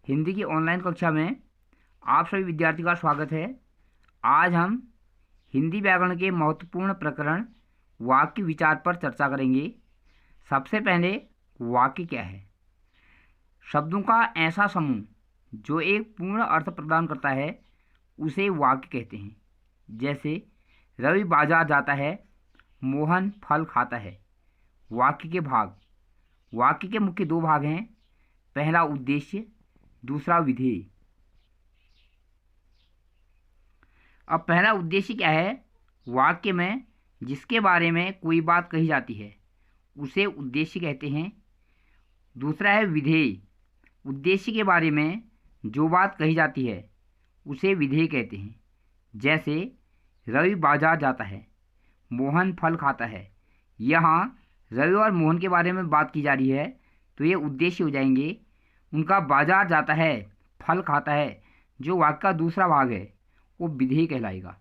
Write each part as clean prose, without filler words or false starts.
हिंदी की ऑनलाइन कक्षा में आप सभी विद्यार्थी का स्वागत है। आज हम हिंदी व्याकरण के महत्वपूर्ण प्रकरण वाक्य विचार पर चर्चा करेंगे। सबसे पहले वाक्य क्या है? शब्दों का ऐसा समूह जो एक पूर्ण अर्थ प्रदान करता है उसे वाक्य कहते हैं। जैसे रवि बाजार जाता है, मोहन फल खाता है। वाक्य के भाग। वाक्य के मुख्य दो भाग हैं, पहला उद्देश्य, दूसरा विधेय। अब पहला उद्देश्य क्या है? वाक्य में जिसके बारे में कोई बात कही जाती है उसे उद्देश्य कहते हैं। दूसरा है विधेय। उद्देश्य के बारे में जो बात कही जाती है उसे विधेय कहते हैं। जैसे रवि बाजार जाता है, मोहन फल खाता है। यहाँ रवि और मोहन के बारे में बात की जा रही है तो ये उद्देश्य हो जाएंगे। उनका बाजार जाता है, फल खाता है, जो वाक्य का दूसरा भाग है वो विधेय कहलाएगा।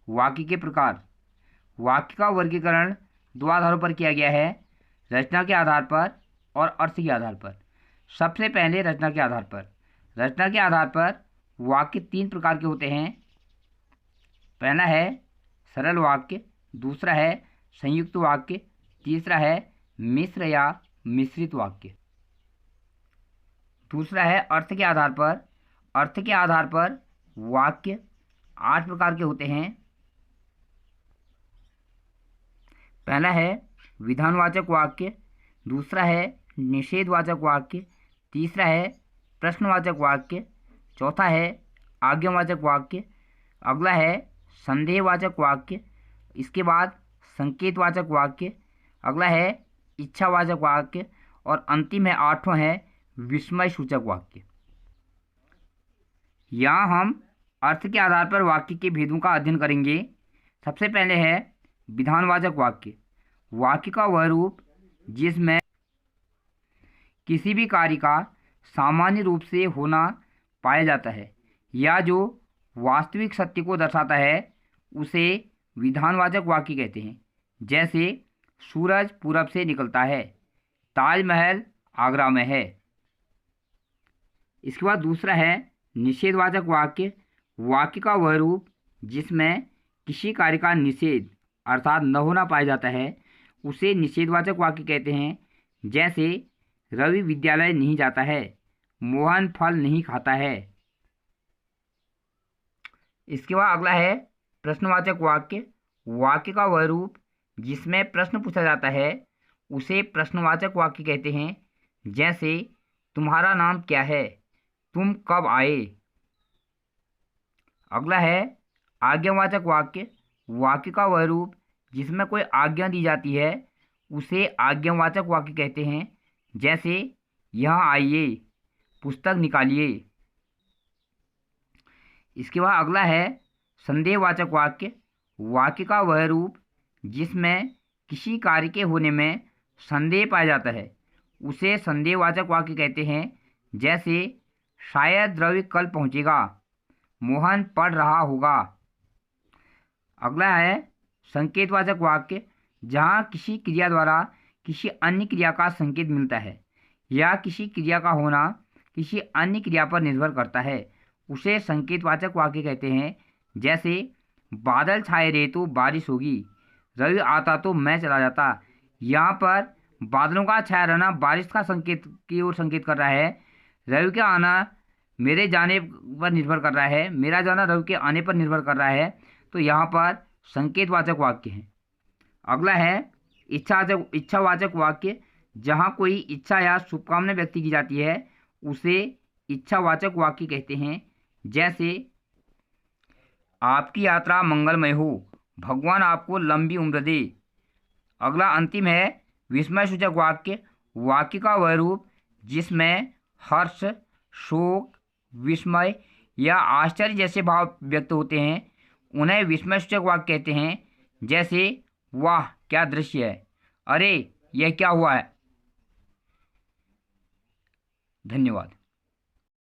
वाक्य के प्रकार। वाक्य का वर्गीकरण दो आधारों पर किया गया है, रचना के आधार पर और अर्थ के आधार पर। सबसे पहले रचना के आधार पर। रचना के आधार पर वाक्य तीन प्रकार के होते हैं। पहला है सरल वाक्य, दूसरा है संयुक्त वाक्य, तीसरा है मिश्र या मिश्रित वाक्य। दूसरा है अर्थ के आधार पर। अर्थ के आधार पर वाक्य 8 प्रकार के होते हैं। पहला है विधानवाचक वाक्य, दूसरा है निषेधवाचक वाक्य, तीसरा है प्रश्नवाचक वाक्य, चौथा है आज्ञावाचक वाक्य, अगला है संदेहवाचक वाक्य, इसके बाद संकेतवाचक वाक्य, अगला है इच्छावाचक वाक्य और अंतिम है आठवां है विस्मय सूचक वाक्य। यहाँ हम अर्थ के आधार पर वाक्य के भेदों का अध्ययन करेंगे। सबसे पहले है विधानवाचक वाक्य। वाक्य का वह रूप जिसमें किसी भी कार्य का सामान्य रूप से होना पाया जाता है या जो वास्तविक सत्य को दर्शाता है उसे विधानवाचक वाक्य कहते हैं। जैसे सूरज पूरब से निकलता है, ताजमहल आगरा में है। इसके बाद दूसरा है निषेधवाचक वाक्य। वाक्य का वह रूप जिसमें किसी कार्य का निषेध अर्थात न होना पाया जाता है उसे निषेधवाचक वाक्य कहते हैं। जैसे रवि विद्यालय नहीं जाता है, मोहन फल नहीं खाता है। इसके बाद अगला है प्रश्नवाचक वाक्य। वाक्य का वह रूप जिसमें प्रश्न पूछा जाता है उसे प्रश्नवाचक वाक्य कहते हैं। जैसे तुम्हारा नाम क्या है, तुम कब आए। अगला है आज्ञावाचक वाक्य। वाक्य का वह रूप जिसमें कोई आज्ञा दी जाती है उसे आज्ञावाचक वाक्य कहते हैं। जैसे यहाँ आइए, पुस्तक निकालिए। इसके बाद अगला है संदेहवाचक वाक्य। वाक्य का वह रूप जिसमें किसी कार्य के होने में संदेह पाया जाता है उसे संदेहवाचक वाक्य कहते हैं। जैसे शायद रवि कल पहुंचेगा, मोहन पढ़ रहा होगा। अगला है संकेतवाचक वाक्य। जहां किसी क्रिया द्वारा किसी अन्य क्रिया का संकेत मिलता है या किसी क्रिया का होना किसी अन्य क्रिया पर निर्भर करता है उसे संकेतवाचक वाक्य कहते हैं। जैसे बादल छाए रहे तो बारिश होगी, रवि आता तो मैं चला जाता। यहाँ पर बादलों का छाया रहना बारिश का संकेत की ओर संकेत कर रहा है। रवि का आना मेरे जाने पर निर्भर कर रहा है, मेरा जाना रवि के आने पर निर्भर कर रहा है। तो यहाँ पर संकेतवाचक वाक्य है। अगला है इच्छावाचक वाक्य। जहाँ कोई इच्छा या शुभकामना व्यक्त की जाती है उसे इच्छावाचक वाक्य कहते हैं। जैसे आपकी यात्रा मंगलमय हो, भगवान आपको लंबी उम्र दे। अगला अंतिम है विस्मय सूचक वाक्य। वाक्य का वह रूप जिसमें हर्ष, शोक, विस्मय या आश्चर्य जैसे भाव व्यक्त होते हैं उन्हें विस्मय सूचक वाक्य कहते हैं। जैसे वाह क्या दृश्य है, अरे यह क्या हुआ है। धन्यवाद।